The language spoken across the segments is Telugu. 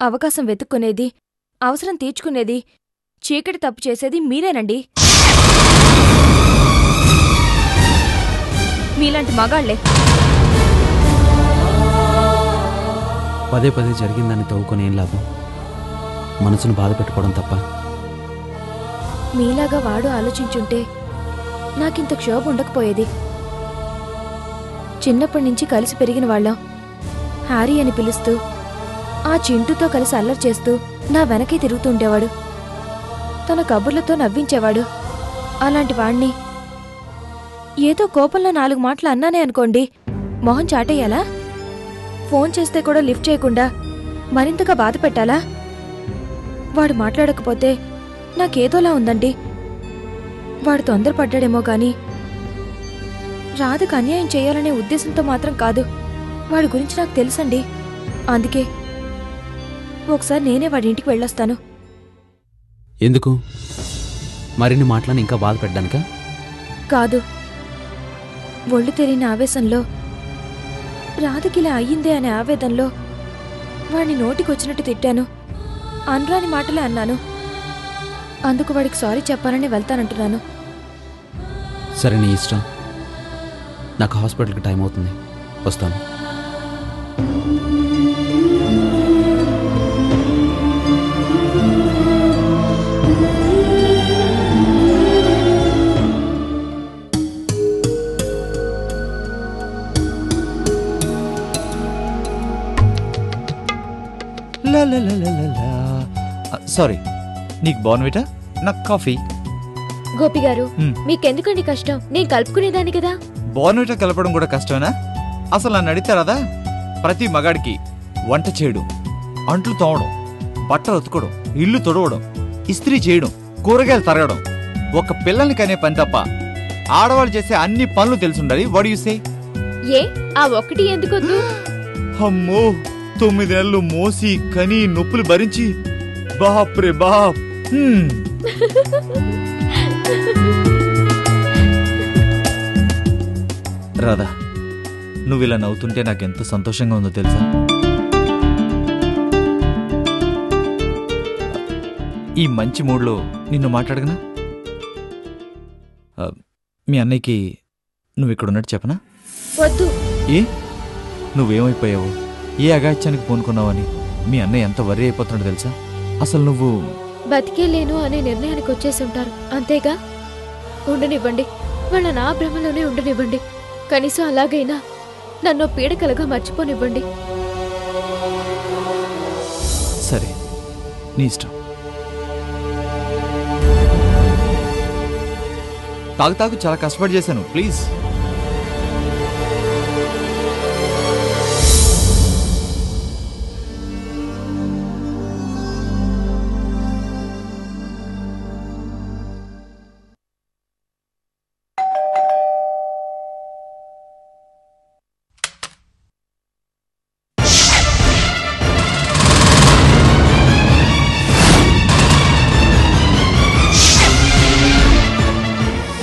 అవకాశం వెతుక్కునేది, అవసరం తీర్చుకునేది, చీకటి తప్పు చేసేది మీరేనండి. మీలాంటి మగాళ్లే. పదే పదే జరిగిందని తవ్వుకొని ఏం లాభం? మనసును బాధ పెట్టుకోవడం తప్ప. మీలాగా వాడు ఆలోచించుంటే నాకింత క్షోభ ఉండకపోయేది. చిన్నప్పటినుంచి కలిసి పెరిగిన వాళ్ళం. హ్యారీ అని పిలుస్తూ ఆ చింటూతో కలిసి అల్లరి చేస్తూ నా వెనకే తిరుగుతుండేవాడు. తన కబుర్లతో నవ్వించేవాడు. అలాంటి వాణ్ణి ఏదో కోపంలో 4 మాటలు అన్నానే అనుకోండి, మొహం చాటేయాలా? ఫోన్ చేస్తే కూడా లిఫ్ట్ చేయకుండా మరింతగా బాధ పెట్టాలా? వాడు మాట్లాడకపోతే నాకేదోలా ఉందండి. వాడు తొందరపడ్డాడేమో గాని రాధకు అన్యాయం చేయాలనే ఉద్దేశంతో మాత్రం కాదు. వాడి గురించి నాకు తెలుసండి. అందుకే ఒకసారి నేనే వాడి ఇంటికి వెళ్ళొస్తాను. ఎందుకు? మరిన్ని మాటలను ఇంకా బాధ పెట్టడానికా? కాదు, ఒళ్ళు తెలియని ఆవేశంలో, రాధకిలా అయ్యిందే అనే ఆవేదనలో వాడిని నోటికొచ్చినట్టు తిట్టాను. అనరాని మాటలే అన్నాను. అందుకు వాడికి సారీ చెప్పాలని వెళ్తానంటున్నాను. సరే, నీ ఇష్టం. నాకు హాస్పిటల్కి టైం అవుతుంది, వస్తాను. సారీ, నీకు బోర్న్విటా, నాకు కాఫీ. గోపి గారు, మీకెందుకండి కష్టం? నేను కలుపుకునేదాన్ని కదా. బోర్న్విటా కలపడం కూడా కష్టమేనా? అసలు నన్ను అడిగారా? ప్రతి మగాడికి వంట చేయడం, అంట్లు తోమడం, బట్టలు ఉతకడం, ఇల్లు తొడవడం, ఇస్త్రీ చేయడం, కూరగాయలు తరగడం, ఒక పిల్లల్ని కనే పని తప్ప ఆడవాళ్ళు చేసే అన్ని పనులు తెలుసుండాలి. What you say? ఏ ఆ ఒక్కటి ఎందుకొద్దు? అమ్మో, 9 నెలలు మోసి కని నొప్పులు భరించి, బాప్రే బాప్. రాధా, నువ్వు ఇలా నవ్వుతుంటే నాకెంత సంతోషంగా ఉందో తెలుసా? ఈ మంచి మూడ్లో నిన్ను మాట్లాడగనా? మీ అన్నయ్యకి నువ్వు ఇక్కడ ఉన్నట్టు చెప్పనా? వద్దు. ఏ, నువ్వేమైపోయావు, ఏ అగాత్యానికి పూనుకున్నావని మీ అన్నయ్య ఎంత వర్రీ అయిపోతున్నాడు తెలుసా? అసలు నువ్వు బతికేలేను అనే నిర్ణయానికి వచ్చేసి ఉంటారు, అంతేగా. ఉండనివ్వండి, వాళ్ళ నా భ్రమలోనే ఉండనివ్వండి. కనీసం అలాగైనా నన్ను పీడకలుగా మర్చిపోనివ్వండి. సరే, నీ ఇష్టం. తాగు, చాలా కష్టపడి చేశాను, ప్లీజ్.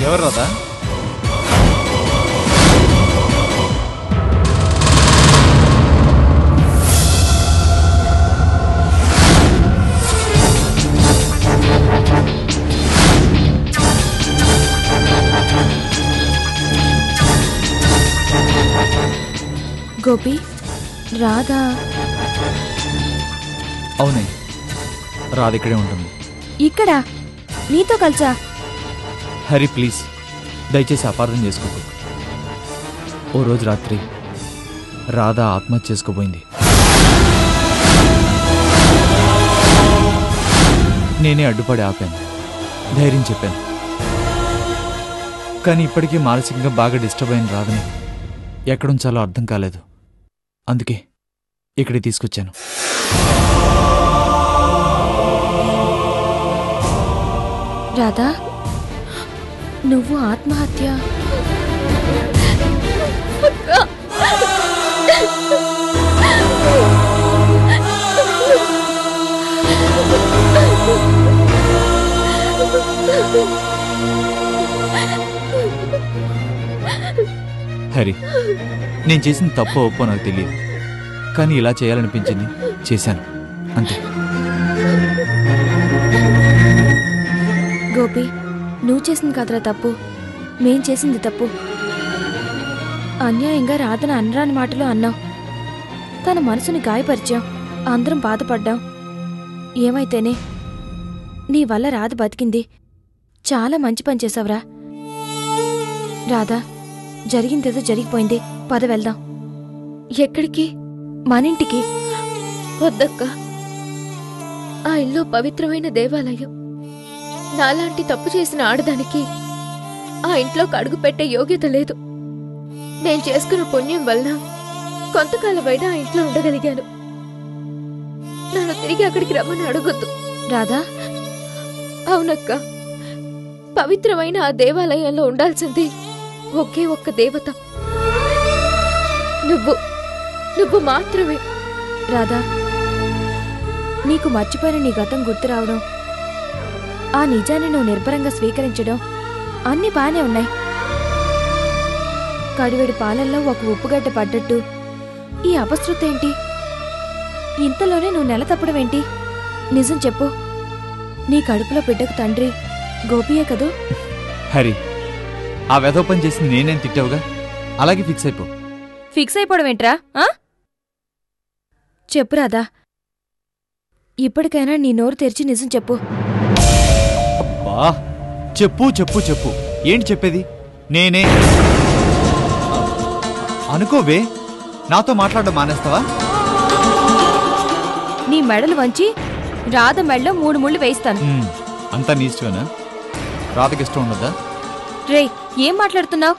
ఎవరు రాదా? గోపి, రాధా. అవునే, రాధ ఇక్కడే ఉంటుంది. ఇక్కడ నీతో కలిసా? హరి, ప్లీజ్, దయచేసి అపార్థం చేసుకోకు. ఓ రోజు రాత్రి రాధ ఆత్మహత్య చేసుకోబోయింది. నేనే అడ్డుపడి ఆపాను, ధైర్యం చెప్పాను. కానీ ఇప్పటికీ మానసికంగా బాగా డిస్టర్బ్ అయిన రాధని ఎక్కడుంచాలో అర్థం కాలేదు. అందుకే ఇక్కడికి తీసుకొచ్చాను. రాధా, నువ్వు ఆత్మహత్య? హరి, నేను చేసిన తప్పో ఒప్పో నాకు తెలియదు, కానీ ఇలా చేయాలనిపించింది, చేశాను. అంతే. గోపి, నువ్వు చేసింది కాదురా తప్పు, మేం చేసింది తప్పు. అన్యాయంగా రాధన అనరాని మాటలు అన్నాం. తన మనసుని గాయపరిచాం. అందరం బాధపడ్డాం. ఏమైతేనే నీ వల్ల రాధ బతికింది. చాలా మంచి పని చేసావురా. రాధా, జరిగిందేదో జరిగిపోయింది. పద వెళ్దాం. ఎక్కడికి? మనింటికి. వద్దక్క, ఆ ఇల్లు పవిత్రమైన దేవాలయం. నాలాంటి తప్పు చేసిన ఆడదానికి ఆ ఇంట్లోకి అడుగు పెట్టే యోగ్యత లేదు. నేను చేసుకున్న పుణ్యం వల్ల కొంతకాలమైనా ఆ ఇంట్లో ఉండగలిగాను. నన్ను తిరిగి అక్కడికి రమ్మని అడగొద్దు. రాధా, అవునక్క, పవిత్రమైన ఆ దేవాలయంలో ఉండాల్సింది ఒకే ఒక్క దేవత, నువ్వు మాత్రమే. రాధా, నీకు మర్చిపోయిన నీ గతం గుర్తు రావడం, ఆ నిజాన్ని నువ్వు నిర్భరంగా స్వీకరించడం అన్నీ బానే ఉన్నాయి. కడివెడి పాలల్లో ఒక ఉప్పుగడ్డ పడ్డట్టు ఈ అపశృతేంటి? ఇంతలోనే నువ్వు నెల తప్పడమేంటి? నిజం చెప్పు, నీ కడుపులో బిడ్డకు తండ్రి గోపియే కదూ? హరి, ఆ వెధవ పని చేసింది నేనేం తిట్టావుగా, అలాగే ఫిక్స్ అయిపో. ఫిక్స్ అయిపోవడం ఏంట్రా? చెప్పు రాధా, ఇప్పటికైనా నీ నోరు తెరిచి నిజం చెప్పు. అబ్బా, చెప్పు చెప్పు చెప్పు. ఏంటి చెప్పేది? నేనే అనుకోవే, నాతో మాట్లాడడం మానేస్తావా? నీ మెడలు వంచి రాధ మెడలో 3 ముళ్ళు వేయిస్తాను. అంతా నీ ఇష్టమేనా? రాధకి ఇష్టం ఉండదా? రే, ఏం మాట్లాడుతున్నావు?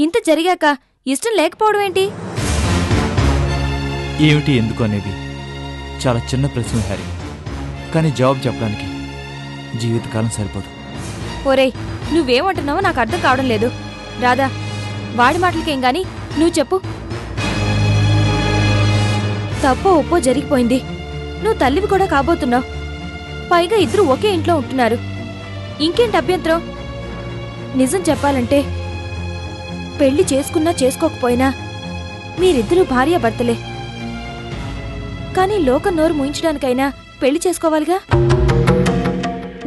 ఇంత జరిగాక ఇష్టం లేకపోవడం ఏంటి? ఏమిటి ఎందుకు అనేది చాలా చిన్న ప్రశ్న హరి, కానీ జవాబు చెప్పడానికి జీవితకాలం సరిపోదు. ఓరేయ్, నువ్వేమంటున్నావో నాకు అర్థం కావడం లేదు. రాధా, వాడి మాటలకేం గాని నువ్వు చెప్పు. తప్పో ఒప్పో జరిగిపోయింది. నువ్వు తల్లివి కూడా కాబోతున్నావు. పైగా ఇద్దరు ఒకే ఇంట్లో ఉంటున్నారు. ఇంకేంటి అభ్యంతరం? నిజం చెప్పాలంటే పెళ్లి చేసుకున్నా చేసుకోకపోయినా మీరిద్దరూ భార్యాభర్తలే. కానీ లోకం నోరు ముయించడానికైనా పెళ్లి చేసుకోవాలిగా.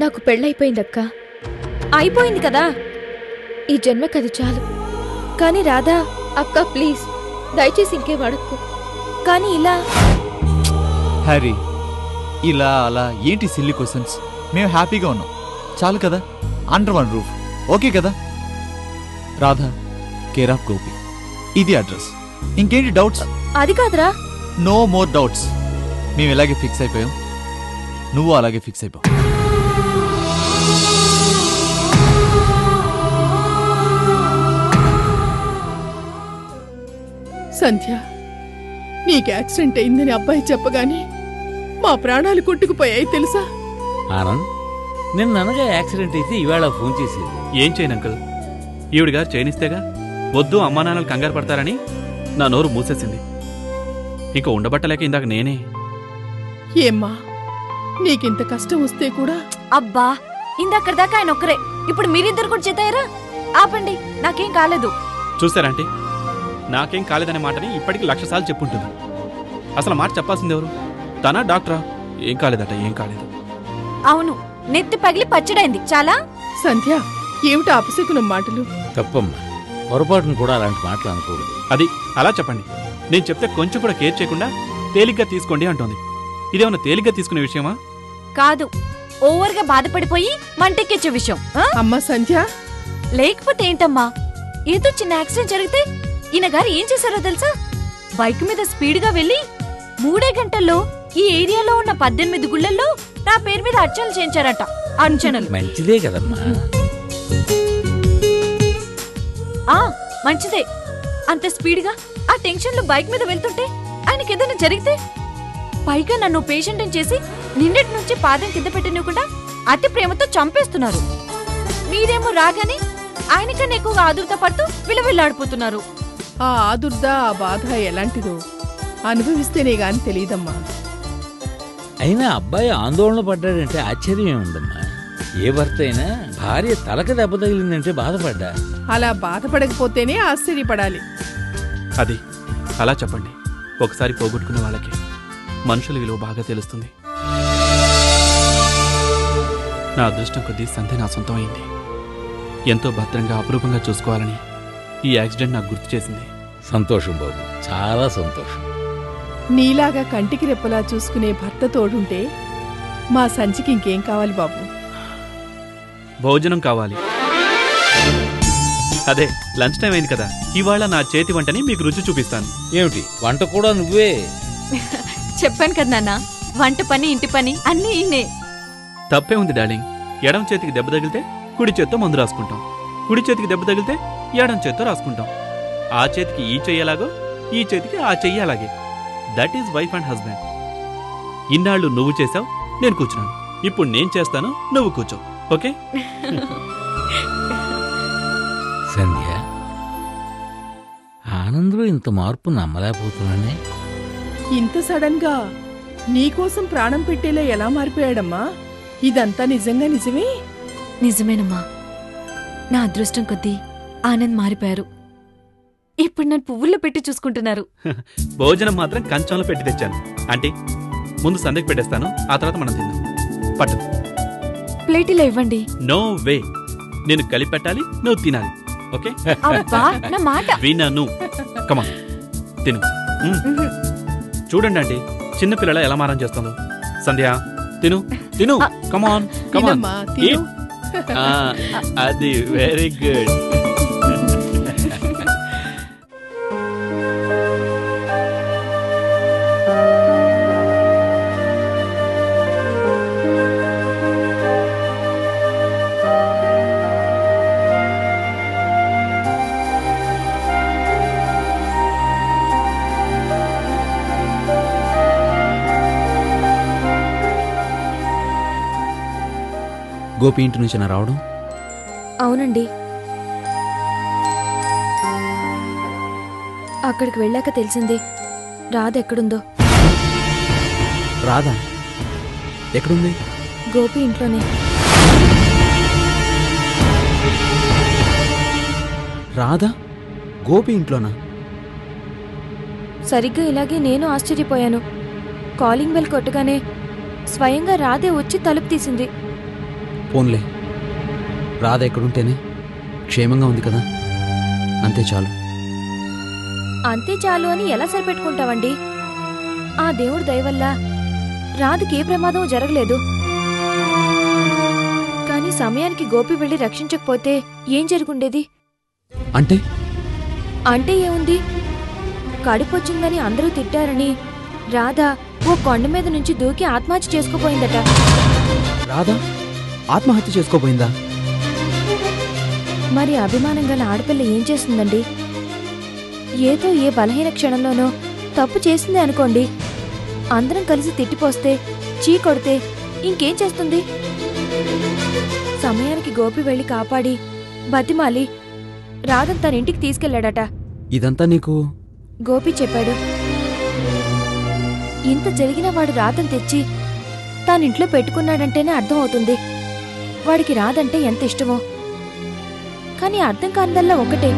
నాకు పెళ్ళైపోయిందక్క. అయిపోయింది కదా, ఈ జన్మకది చాలు. కానీ రాధా, అక్క ప్లీజ్, దయచేసి ఇంకే వడక్కు. కానీ ఇలా హరి, ఇలా అలా ఏంటి సిల్లీ క్వశ్చన్స్? మేము హ్యాపీగా ఉన్నాం, చాలు కదా. అండర్ వన్ రూఫ్, ఓకే కదా? రాధా, కేర్ ఆఫ్ గోపి, ఇది అడ్రస్. ఇంకేంటి డౌట్స్? అది కాదురా. No more doubts. మేము ఇలాగే ఫిక్స్ అయిపోయాం, నువ్వు అలాగే ఫిక్స్ అయిపోయావు. సంధ్య, నీకు యాక్సిడెంట్ అయిందని అబ్బాయి చెప్పగానే మా ప్రాణాలు కొట్టుకుపోయాయి తెలుసా? ఆనంద్, నిన్ననగా యాక్సిడెంట్ అయితే ఇవాళ ఫోన్ చేసేది. ఏం చేయను అంకుల్, ఈవిడిగా చేయనిస్తేగా. వద్దు, అమ్మా నాన్నలు కంగారు పడతారని నా నోరు మూసేసింది. ఇంక ఉండబట్టలేక ఇందాక నేనే. ఏమ్మా, నీకింత కష్టం వస్తే కూడా అబ్బా, ఇందాకదాకా ఆయన ఒక్కరే, ఇప్పుడు మీరిద్దరు కూడా చేతాయరా? ఆపండి, నాకేం కాలేదు. చూసారంటే నాకేం కాలేదనే మాటని ఇప్పటికి 1,00,000 సార్లు చెప్పుంటుంది. అసలు మాట చెప్పాల్సింది ఎవరు? తనా డాక్టరా? ఏం కాలేదట, ఏం కాలేదు. అవును, నెత్తి పగిలి పచ్చడైంది చాలా. సంధ్య, ఏమిటి అపశకునం మాటలు? తప్పమ్మా, పొరపాటును కూడా అలాంటి మాటలు అనకూడదు. అది అలా చెప్పండి. నేను చెప్తే కొంచెం కూడా కేర్ చేయకుండా తేలిగ్గా తీసుకోండి అంటోంది. ఇదేమన్నా తేలిగ్గా తీసుకునే విషయమా? కాదు, ఓవర్గా బాధపడిపోయి మంటెక్కించే విషయం. అమ్మా సంధ్య, లేకపోతే ఏంటమ్మా, ఏదో చిన్న యాక్సిడెంట్ జరిగితే ఈయన గారు ఏం చేశారో తెలుసా? బైక్ మీద స్పీడ్గా వెళ్లి 3 గంటల్లో ఈ ఏరియాలో ఉన్న 18 గుళ్ళల్లో నా పేరు మీద అర్చనలు చేయించారట. అంచనలు. మంచిదే కదమ్మా. మంచిదే. అంత స్పీడ్గా ఆ టెన్షన్లో బైక్ మీద వెళ్తుంటే ఆయనకి ఏదైనా జరిగితే, పైగా నన్ను పేషెంట్ చేసి నిన్నటి నుంచి పాదం కింద పెట్టనివ్వకుండా అతి ప్రేమతో చంపేస్తున్నారు. మీరేమో రాగానే ఆయనకన్నా ఎక్కువగా ఆదుర్త పడుతూ విలవిల్లాడిపోతున్నారు. ఆ ఆదుర్ద, ఆ బాధ ఎలాంటిదో అనుభవిస్తేనే గాని తెలియదమ్మా. అయినా అబ్బాయి ఆందోళన పడ్డాడంటే ఆశ్చర్యం ఉందమ్మా. ఏ భర్త అయినా భార్య తలక దెబ్బ తగిలిందంటే బాధపడ్డా. అలా బాధపడకపోతేనే ఆశ్చర్యపడాలి. అది అలా చెప్పండి. ఒకసారి పోగొట్టుకునే వాళ్ళకి మనుషుల విలువ బాగా తెలుస్తుంది. నా అదృష్టం కొద్దీ సంధ్య నా సొంతం అయింది. ఎంతో భద్రంగా అపురూపంగా చూసుకోవాలని ఈ యాక్సిడెంట్ నాకు గుర్తు చేసింది. సంతోషం బాబు, చాలా సంతోషం. నీలాగా కంటికి రెప్పలా చూసుకునే భర్త తోడుంటే మా సంచికి ఇంకేం కావాలి బాబు? భోజనం కావాలి. అదే లంచ్ టైం అయింది కదా, ఇవాళ నా చేతి వంటని మీకు రుచి చూపిస్తాను. ఏమిటి వంట కూడా నువ్వే? చెప్పాను కదా నాన్న, వంట పని ఇంటి పని అన్నీ ఈయనే. తప్పే ఉంది డార్లింగ్. ఎడం చేతికి దెబ్బ తగిలితే కుడి చేత్తో మందు రాసుకుంటాం, కుడి చేతికి దెబ్బ తగిలితే ఎడం చేత్తో రాసుకుంటాం. ఆ చేతికి ఈ చెయ్యలాగో, ఈ చేతికి ఆ చెయ్యలాగే. That is wife and husband. ఇన్నాళ్ళు నువ్వు చేసావు, నేను కూర్చున్నాను. ఇప్పుడు నేను చేస్తాను, నువ్వు కూర్చో. ఓకే? సంధ్య, ఆనంద్లో ఇంత మార్పు నమ్మలేకపోతున్నానే. ఇంత సడన్ గా నీకోసం ప్రాణం పెట్టేలా ఎలా మారిపోయాడమ్మా? ఇదంతా నిజంగా నిజమే? నిజమేనమ్మా. నా అదృష్టం కొద్దీ ఆనంద్ మారిపోయారు. ఇప్పుడు నన్ను పువ్వుల్లో పెట్టి చూసుకుంటున్నారు. భోజనం మాత్రం కంచంలో పెట్టి తెచ్చాను. అంటే ముందు సందకి పెట్టేస్తాను, ఆ తర్వాత మనం తిందాం. పట్టు. ప్లేటిలో ఇవ్వండి. No way. నేను కలిపి పెట్టాలి, నువ్వు తినాలి. ఓకే? అబ్బా, నా మాట వినను. కమాన్ తిను. చూడండి అంటే చిన్నపిల్లల ఎలా మారం చేస్తుందో. సంధ్య తిను తిను. కమాన్ కమాన్. తినమ్మా, తిను. అది వెరీ గుడ్. గోపి ఇంటి నుంచి నా రావడం? అవునండి. అక్కడికి వెళ్ళాక తెలిసింది రాధ ఎక్కడుందో. రాధా ఎక్కడుంది? గోపి ఇంట్లోనే. రాధా గోపి ఇంట్లోనా? సరిగ్గా ఇలాగే నేను ఆశ్చర్యపోయాను. కాలింగ్ బెల్ కొట్టగానే స్వయంగా రాధే వచ్చి తలుపు తీసింది. పోన్లే, రాధ ఎక్కడుంటేనే క్షేమంగా ఉంది కదా, అంతే చాలు. అంతే చాలు అని ఎలా సరిపెట్టుకుంటావండి? ఆ దేవుడి దయవల్ల రాధకి ఏ ప్రమాదం జరగలేదు. కానీ సమయానికి గోపి వెళ్లి రక్షించకపోతే ఏం జరుగుండేది? అంటే అంటే ఏముంది, కడుపొచ్చిందని అందరూ తిట్టారని రాధ ఓ కొండ మీద నుంచి దూకి ఆత్మహత్య చేసుకోపోయిందట. రాధా ఆత్మహత్య చేసుకోపోయిందా? మరి అభిమానం గల ఆడపిల్ల ఏం చేస్తుందండి? ఏదో ఏ బలహీన క్షణంలోనో తప్పు చేసిందే అనుకోండి, అందరం కలిసి తిట్టిపోస్తే, చీ కొడితే ఇంకేం చేస్తుంది? సమయానికి గోపి వెళ్లి కాపాడి బతిమాలి రాధన్ తన ఇంటికి తీసుకెళ్లాడట. ఇదంతా నీకు గోపి చెప్పాడు. ఇంత జరిగిన వాడు రాధన్ తెచ్చి తానింట్లో పెట్టుకున్నాడంటేనే అర్థం అవుతుంది వాడికి రాధంటే ఎంత ఇష్టమో. కాని అర్థం కానిదల్లా ఒకటే,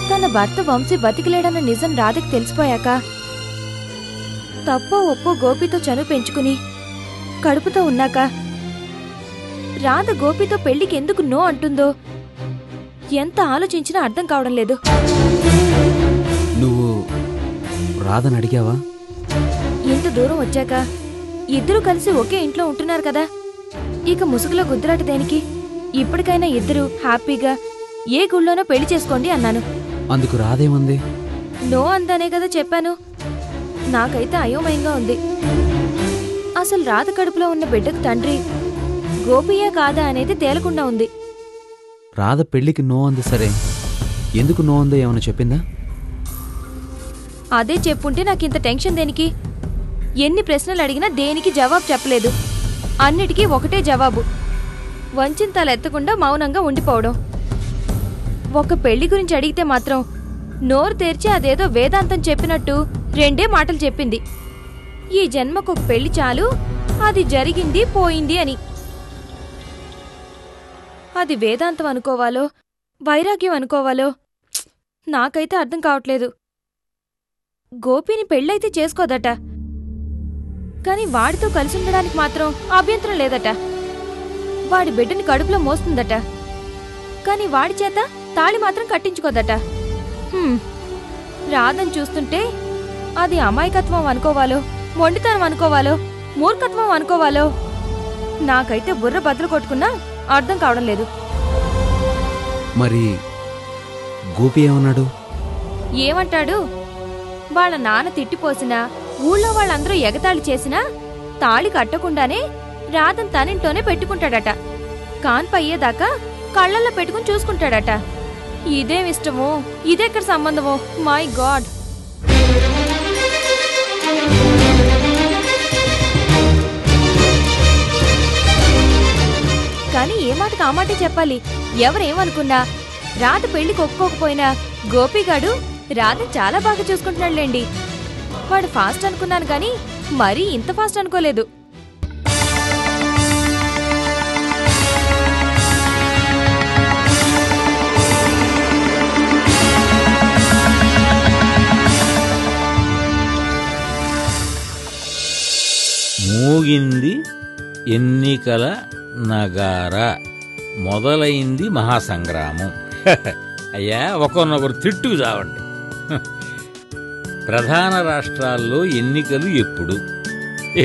తన భర్త వంశీ బతికిలేడన్న నిజం రాధకి తెలిసిపోయాక తప్పో ఒప్పో గోపితో చనువు పెంచుకుని కడుపుతో ఉన్నాక రాధ గోపితో పెళ్లికి ఎందుకు నో అంటుందో ఎంత ఆలోచించినా అర్థం కావడం లేదు. నువ్వు రాధని అడిగావా? ఇంత దూరం వచ్చాక ఇద్దరూ కలిసి ఒకే ఇంట్లో ఉంటున్నారు కదా, ఇక ముసుగులో గుద్దులాట దేనికి? ఇప్పటికైనా ఇద్దరూ హ్యాపీగా ఏ గుళ్ళోనో పెళ్లి చేసుకోండి అన్నాను. అందుకు రాధేమంది? నో అందనే కదా చెప్పాను. నాకైతే అయోమయంగా ఉంది. అసలు రాధ కడుపులో ఉన్న బిడ్డకు తండ్రి గోపియా కాదా అనేది తేలకుండా ఉంది. రాధ పెళ్లికి నో అంది సరే, ఎందుకు నో అందో ఏమైనా చెప్పిందా? అదే చెప్పుంటే నాకింత టెన్షన్ దేనికి? ఎన్ని ప్రశ్నలు అడిగినా దేనికి జవాబు చెప్పలేదు. అన్నిటికీ ఒకటే జవాబు, వంచిన తల ఎత్తకుండా మౌనంగా ఉండిపోవడం. ఒక పెళ్లి గురించి అడిగితే మాత్రం నోరు తెరిచి అదేదో వేదాంతం చెప్పినట్టు రెండే మాటలు చెప్పింది. ఈ జన్మకు ఒక పెళ్లి చాలు, అది జరిగింది పోయింది అని. అది వేదాంతం అనుకోవాలో వైరాగ్యం అనుకోవాలో నాకైతే అర్థం కావట్లేదు. గోపిని పెళ్ళైతే చేసుకోదట. కాని వాడితో కలిసి ఉండడానికి మాత్రం అభ్యంతరం లేదట. వాడి బిడ్డని కడుపులో మోస్తుందట. కాని వాడి చేత తాళి మాత్రం కట్టించుకోదట. రాధని చూస్తుంటే అది అమాయకత్వం అనుకోవాలో, మొండితనం అనుకోవాలో, మూర్ఖత్వం అనుకోవాలో నాకైతే బుర్ర బద్దలు కొట్టుకున్నా అర్థం కావడం లేదు. మరి గోపి ఏమన్నాడు? ఏమంటాడు? వాళ్ళ నాన్న తిట్టిపోసినా, ఊళ్ళో వాళ్ళందరూ ఎగతాళి చేసినా తాళి కట్టకుండానే రాధన్ తనింట్లోనే పెట్టుకుంటాడట. కాన్పయ్యేదాకా కళ్ళల్లో పెట్టుకుని చూసుకుంటాడట. ఇదేమిష్టమో, ఇదెక్కడ సంబంధమో, మై గాడ్. కానీ ఏ మాటకు ఆ మాటే చెప్పాలి. ఎవరేమనుకున్నా, రాధ పెళ్లికి ఒప్పుకోకపోయినా గోపిగాడు రాధ చాలా బాగా చూసుకుంటున్నాడులేండి. వాడు ఫాస్ట్ అనుకున్నాను కానీ మరీ ఇంత ఫాస్ట్ అనుకోలేదు. మూగింది ఎన్నికల నగార, మొదలైంది మహాసంగ్రామం. అయ్యా, ఒకరినొకరు తిట్టుకు చావండి. ప్రధాన రాష్ట్రాల్లో ఎన్నికలు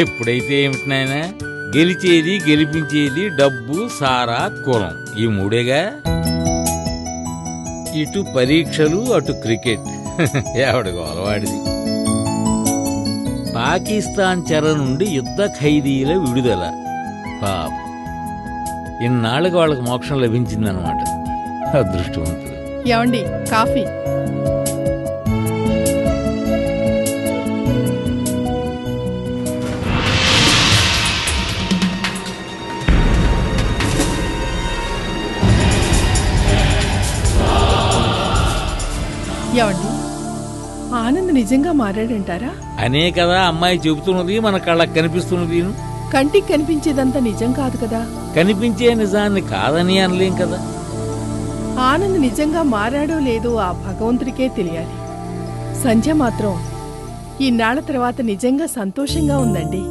ఎప్పుడైతే ఏమిటి నాయనా? గెలిచేది, గెలిపించేది డబ్బు, సారా, కులం, ఈ మూడేగా. ఇటు పరీక్షలు, అటు క్రికెట్. ఎవడికి అలవాడిది. పాకిస్తాన్ చెర నుండి యుద్ధ ఖైదీల విడుదల. పాప, ఇన్నాళ్ళకి వాళ్ళకి మోక్షం లభించిందనమాట. అదృష్టవంతులు. ఏమండి, కాఫీ? ఏమండి, ఆనంద్ నిజంగా మారాడంటారా? అనే కదా అమ్మాయి చెబుతున్నది, మన కళ్ళకి కనిపిస్తున్నది. కంటికి కనిపించేదంతా నిజం కాదు కదా. కనిపించే నిజాన్ని కాదని అనలేం కదా. ఆనంద్ నిజంగా మారాడో లేదో ఆ భగవంతుడికే తెలియాలి. సంధ్య మాత్రం ఈనాళ్ల తర్వాత నిజంగా సంతోషంగా ఉందండి.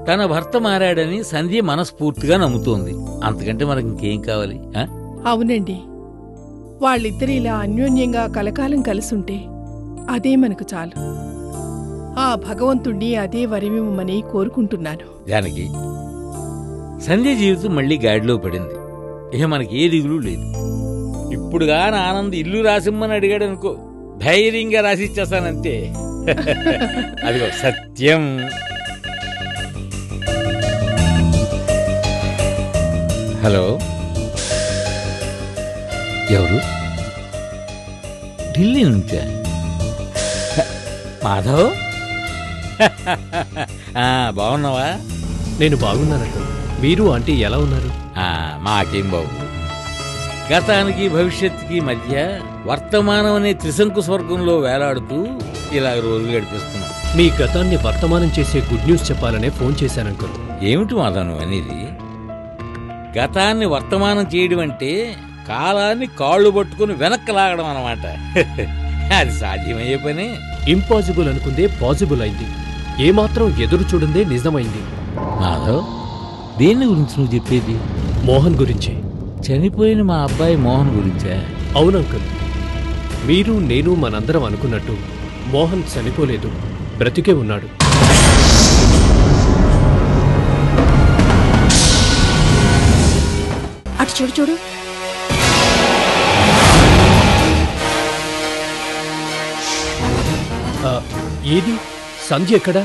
తన భర్త మారాడని సంధ్య మనస్ఫూర్తిగా నమ్ముతోంది. అంతకంటే మనకి ఇంకేం కావాలి? అవునండి, వాళ్ళిద్దరు ఇలా అన్యోన్యంగా కలకాలం కలుసుంటే అదే మనకు చాలు. ఆ భగవంతుణ్ణి అదే వరమిమ్మని కోరుకుంటున్నాను. జానకి, సంధ్య జీవితం మళ్లీ గాడిలో పడింది. ఇక మనకి ఏ దిగులు లేదు. ఇప్పుడుగా ఆనంద్ ఇల్లు రాసిమ్మని అడిగాడు అనుకో, ధైర్యంగా రాసిచ్చేస్తానంతే. అదిగో సత్యం. హలో, ఎవరు? ఢిల్లీ నుంచా? మాధవ్, బాగున్నావా? నేను బాగున్నానండి. మీరు ఆంటీ ఎలా ఉన్నారు? మాకేం బాగుంది. గతానికి భవిష్యత్తుకి మధ్య వర్తమానం అనే త్రిశంకు స్వర్గంలో వేలాడుతూ ఇలా రోజులు గడిపిస్తున్నాం. మీ గతాన్ని వర్తమానం చేసే గుడ్ న్యూస్ చెప్పాలనే ఫోన్ చేశానంకల్. ఏమిటి మాధవ్ అనేది? గతాన్ని వర్తమానం చేయడం అంటే కాలాన్ని కాళ్ళు పట్టుకుని వెనక్కి లాగడం అన్నమాట. అది సాధ్యమయ్యే పని. ఇంపాసిబుల్ అనుకుందే పాసిబుల్ అయింది. ఏమాత్రం ఎదురు చూడందే నిజమైంది. మాధవ్, దేని గురించి నువ్వు చెప్పేది? మోహన్ గురించి. చనిపోయిన మా అబ్బాయి మోహన్ గురించా? అవునంకల్, మీరు నేను మనందరం అనుకున్నట్టు మోహన్ చనిపోలేదు, బ్రతికే ఉన్నాడు. అటు చూడు చూడు. ఏది సంధ్య ఎక్కడా?